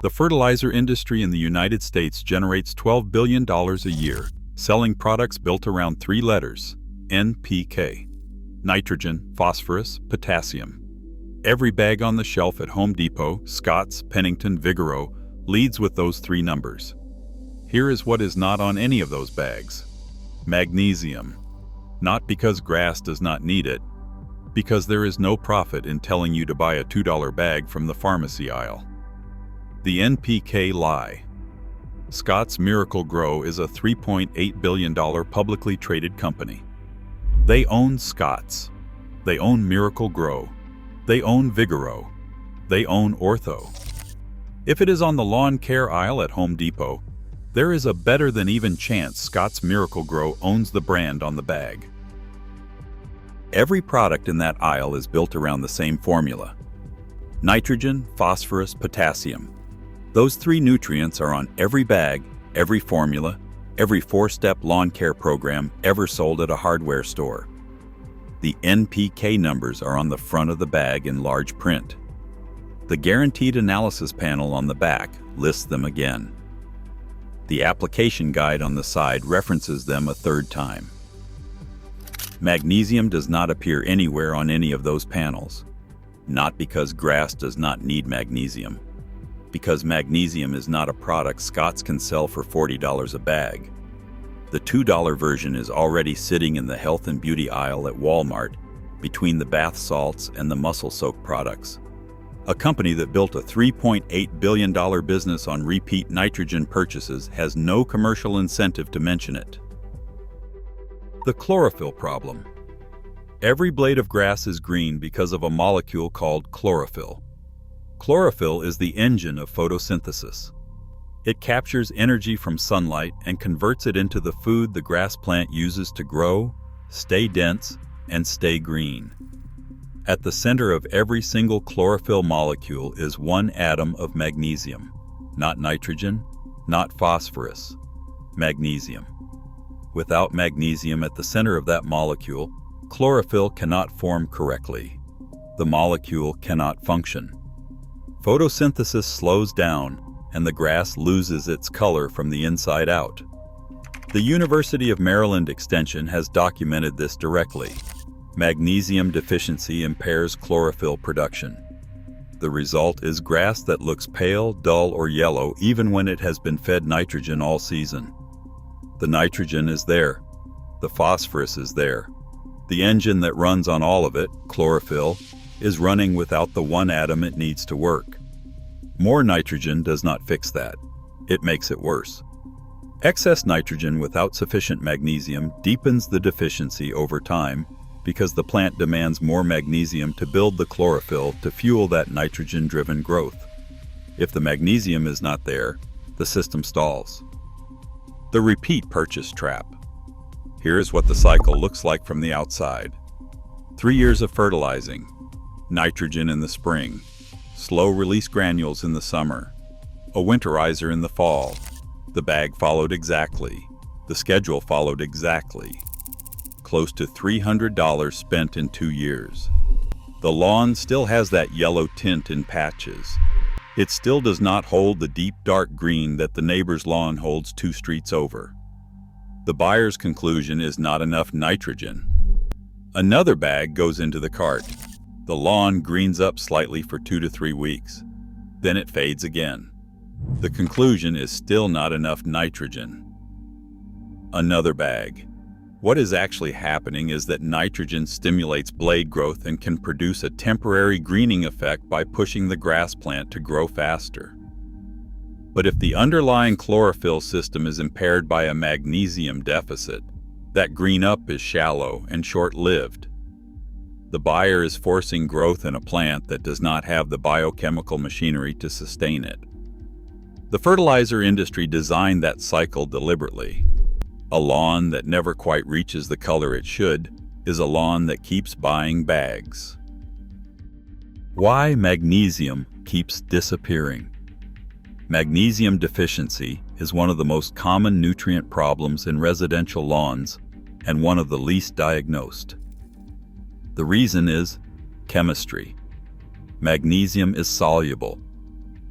The fertilizer industry in the United States generates $12 billion a year, selling products built around three letters: NPK. Nitrogen, phosphorus, potassium. Every bag on the shelf at Home Depot, Scotts, Pennington, Vigoro leads with those three numbers. Here is what is not on any of those bags: magnesium. Not because grass does not need it, because there is no profit in telling you to buy a $2 bag from the pharmacy aisle. The NPK lie. Scotts Miracle-Gro is a $3.8 billion publicly traded company. They own Scotts. They own Miracle-Gro. They own Vigoro. They own Ortho. If it is on the lawn care aisle at Home Depot, there is a better than even chance Scotts Miracle-Gro owns the brand on the bag. Every product in that aisle is built around the same formula: nitrogen, phosphorus, potassium. Those three nutrients are on every bag, every formula, every four-step lawn care program ever sold at a hardware store. The NPK numbers are on the front of the bag in large print. The guaranteed analysis panel on the back lists them again. The application guide on the side references them a third time. Magnesium does not appear anywhere on any of those panels. Not because grass does not need magnesium. Because magnesium is not a product Scotts can sell for $40 a bag. The $2 version is already sitting in the health and beauty aisle at Walmart, between the bath salts and the muscle soak products. A company that built a $3.8 billion business on repeat nitrogen purchases has no commercial incentive to mention it. The chlorophyll problem. Every blade of grass is green because of a molecule called chlorophyll. Chlorophyll is the engine of photosynthesis. It captures energy from sunlight and converts it into the food the grass plant uses to grow, stay dense, and stay green. At the center of every single chlorophyll molecule is one atom of magnesium. Not nitrogen, not phosphorus. Magnesium. Without magnesium at the center of that molecule, chlorophyll cannot form correctly. The molecule cannot function. Photosynthesis slows down, and the grass loses its color from the inside out. The University of Maryland Extension has documented this directly. Magnesium deficiency impairs chlorophyll production. The result is grass that looks pale, dull, or yellow even when it has been fed nitrogen all season. The nitrogen is there. The phosphorus is there. The engine that runs on all of it, chlorophyll, is running without the one atom it needs to work. More nitrogen does not fix that. It makes it worse. Excess nitrogen without sufficient magnesium deepens the deficiency over time because the plant demands more magnesium to build the chlorophyll to fuel that nitrogen-driven growth. If the magnesium is not there, the system stalls. The repeat purchase trap. Here is what the cycle looks like from the outside. 3 years of fertilizing, nitrogen in the spring, slow-release granules in the summer, a winterizer in the fall. The bag followed exactly. The schedule followed exactly. Close to $300 spent in 2 years. The lawn still has that yellow tint in patches. It still does not hold the deep dark green that the neighbor's lawn holds 2 streets over. The buyer's conclusion is not enough nitrogen. Another bag goes into the cart. The lawn greens up slightly for 2 to 3 weeks. Then it fades again. The conclusion is still not enough nitrogen. Another bag. What is actually happening is that nitrogen stimulates blade growth and can produce a temporary greening effect by pushing the grass plant to grow faster. But if the underlying chlorophyll system is impaired by a magnesium deficit, that green up is shallow and short-lived. The buyer is forcing growth in a plant that does not have the biochemical machinery to sustain it. The fertilizer industry designed that cycle deliberately. A lawn that never quite reaches the color it should is a lawn that keeps buying bags. Why magnesium keeps disappearing. Magnesium deficiency is one of the most common nutrient problems in residential lawns and one of the least diagnosed. The reason is chemistry. Magnesium is soluble.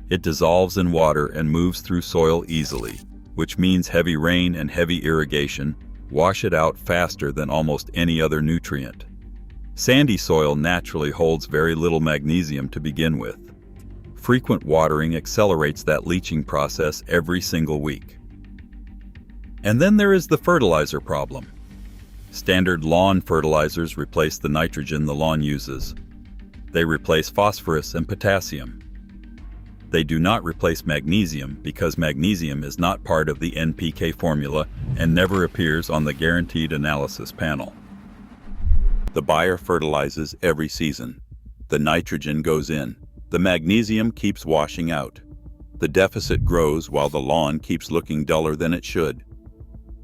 It dissolves in water and moves through soil easily, which means heavy rain and heavy irrigation wash it out faster than almost any other nutrient. Sandy soil naturally holds very little magnesium to begin with. Frequent watering accelerates that leaching process every single week. And then there is the fertilizer problem. Standard lawn fertilizers replace the nitrogen the lawn uses. They replace phosphorus and potassium. They do not replace magnesium because magnesium is not part of the NPK formula and never appears on the guaranteed analysis panel. The buyer fertilizes every season. The nitrogen goes in. The magnesium keeps washing out. The deficit grows while the lawn keeps looking duller than it should.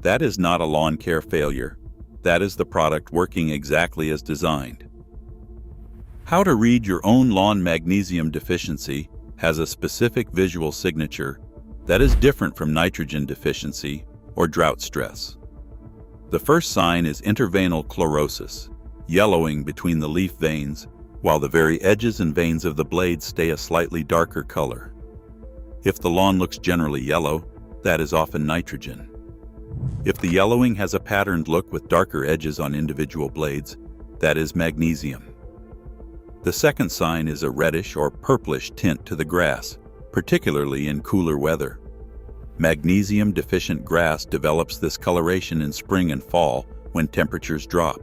That is not a lawn care failure. That is the product working exactly as designed. How to read your own lawn magnesium deficiency has a specific visual signature that is different from nitrogen deficiency or drought stress. The first sign is interveinal chlorosis, yellowing between the leaf veins, while the very edges and veins of the blades stay a slightly darker color. If the lawn looks generally yellow, that is often nitrogen. If the yellowing has a patterned look with darker edges on individual blades, that is magnesium. The second sign is a reddish or purplish tint to the grass, particularly in cooler weather. Magnesium-deficient grass develops this coloration in spring and fall when temperatures drop.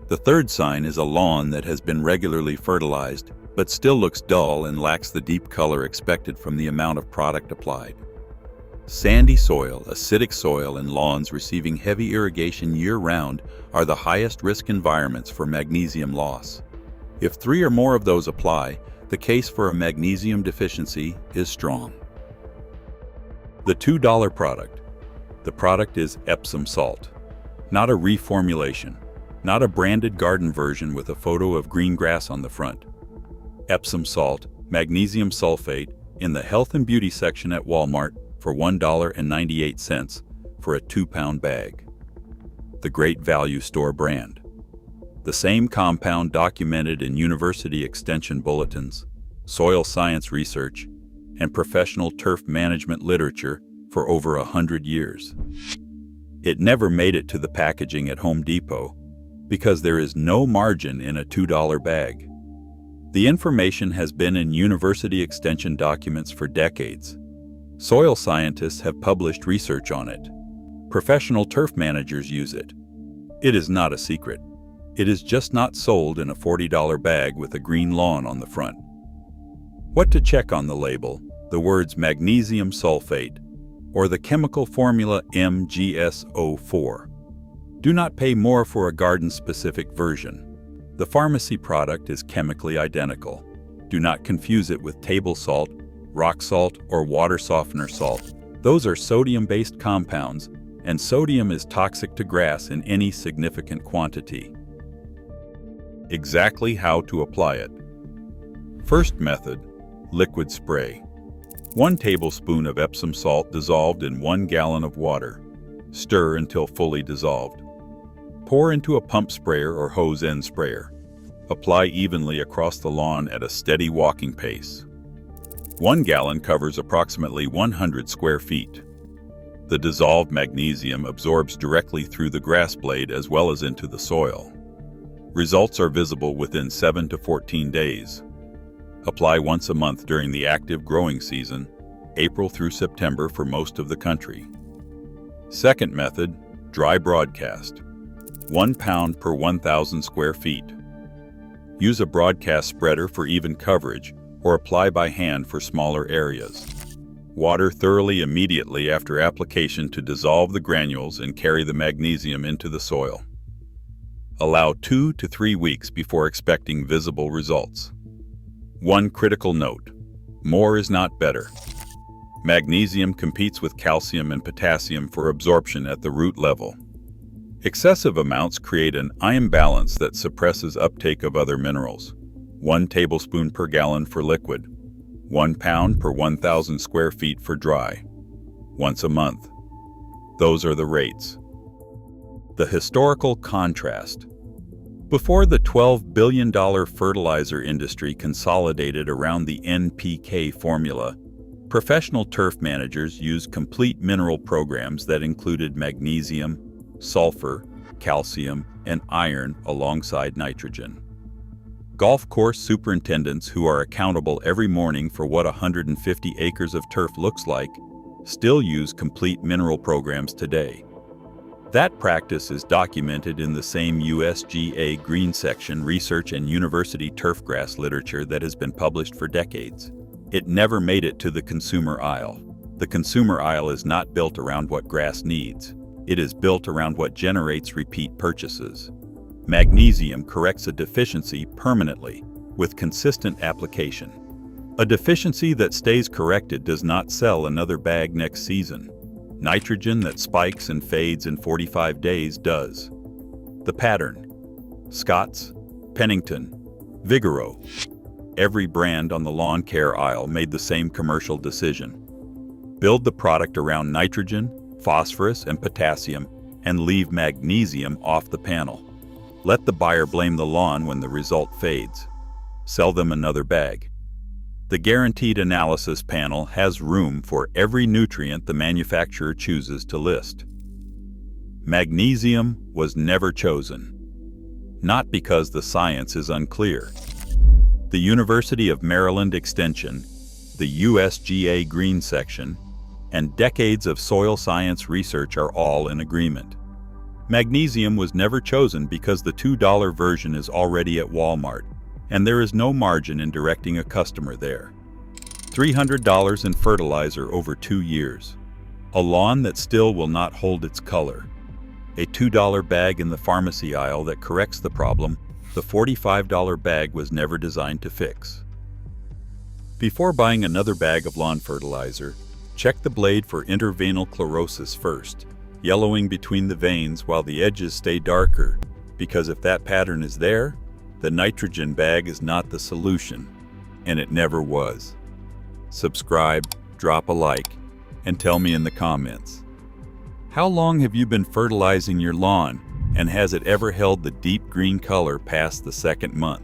The third sign is a lawn that has been regularly fertilized but still looks dull and lacks the deep color expected from the amount of product applied. Sandy soil, acidic soil, and lawns receiving heavy irrigation year-round are the highest risk environments for magnesium loss. If 3 or more of those apply, the case for a magnesium deficiency is strong. The $2 product. The product is Epsom salt, not a reformulation, not a branded garden version with a photo of green grass on the front. Epsom salt, magnesium sulfate, in the health and beauty section at Walmart for $1.98 for a 2-pound bag. The Great Value Store brand. The same compound documented in university extension bulletins, soil science research, and professional turf management literature for over 100 years. It never made it to the packaging at Home Depot because there is no margin in a $2 bag. The information has been in university extension documents for decades. Soil scientists have published research on it. Professional turf managers use it. It is not a secret. It is just not sold in a $40 bag with a green lawn on the front. What to check on the label? The words magnesium sulfate or the chemical formula MgSO4. Do not pay more for a garden-specific version. The pharmacy product is chemically identical. Do not confuse it with table salt, rock salt, or water softener salt. Those are sodium-based compounds, and sodium is toxic to grass in any significant quantity. Exactly how to apply it. First method, liquid spray. 1 tablespoon of Epsom salt dissolved in 1 gallon of water. Stir until fully dissolved. Pour into a pump sprayer or hose end sprayer. Apply evenly across the lawn at a steady walking pace. 1 gallon covers approximately 100 square feet. The dissolved magnesium absorbs directly through the grass blade as well as into the soil. Results are visible within 7 to 14 days. Apply once a month during the active growing season, April through September for most of the country. Second method, dry broadcast. 1 pound per 1,000 square feet. Use a broadcast spreader for even coverage or apply by hand for smaller areas. Water thoroughly immediately after application to dissolve the granules and carry the magnesium into the soil. Allow 2 to 3 weeks before expecting visible results. One critical note: more is not better. Magnesium competes with calcium and potassium for absorption at the root level. Excessive amounts create an ion balance that suppresses uptake of other minerals. 1 tablespoon per gallon for liquid, 1 pound per 1,000 square feet for dry. Once a month. Those are the rates. The historical contrast. Before the $12 billion fertilizer industry consolidated around the NPK formula, professional turf managers used complete mineral programs that included magnesium, sulfur, calcium, and iron alongside nitrogen. Golf course superintendents who are accountable every morning for what 150 acres of turf looks like still use complete mineral programs today. That practice is documented in the same USGA green section research and university turfgrass literature that has been published for decades. It never made it to the consumer aisle. The consumer aisle is not built around what grass needs. It is built around what generates repeat purchases. Magnesium corrects a deficiency permanently, with consistent application. A deficiency that stays corrected does not sell another bag next season. Nitrogen that spikes and fades in 45 days does. The pattern: Scott's, Pennington, Vigoro. Every brand on the lawn care aisle made the same commercial decision. Build the product around nitrogen, phosphorus, and potassium, and leave magnesium off the panel. Let the buyer blame the lawn when the result fades. Sell them another bag. The guaranteed analysis panel has room for every nutrient the manufacturer chooses to list. Magnesium was never chosen, not because the science is unclear. The University of Maryland Extension, the USGA Green Section, and decades of soil science research are all in agreement. Magnesium was never chosen because the $2 version is already at Walmart, and there is no margin in directing a customer there. $300 in fertilizer over 2 years. A lawn that still will not hold its color. A $2 bag in the pharmacy aisle that corrects the problem the $45 bag was never designed to fix. Before buying another bag of lawn fertilizer, check the blade for intervenal chlorosis first, yellowing between the veins while the edges stay darker, because if that pattern is there, the nitrogen bag is not the solution, and it never was. Subscribe, drop a like, and tell me in the comments. How long have you been fertilizing your lawn, and has it ever held the deep green color past the second month?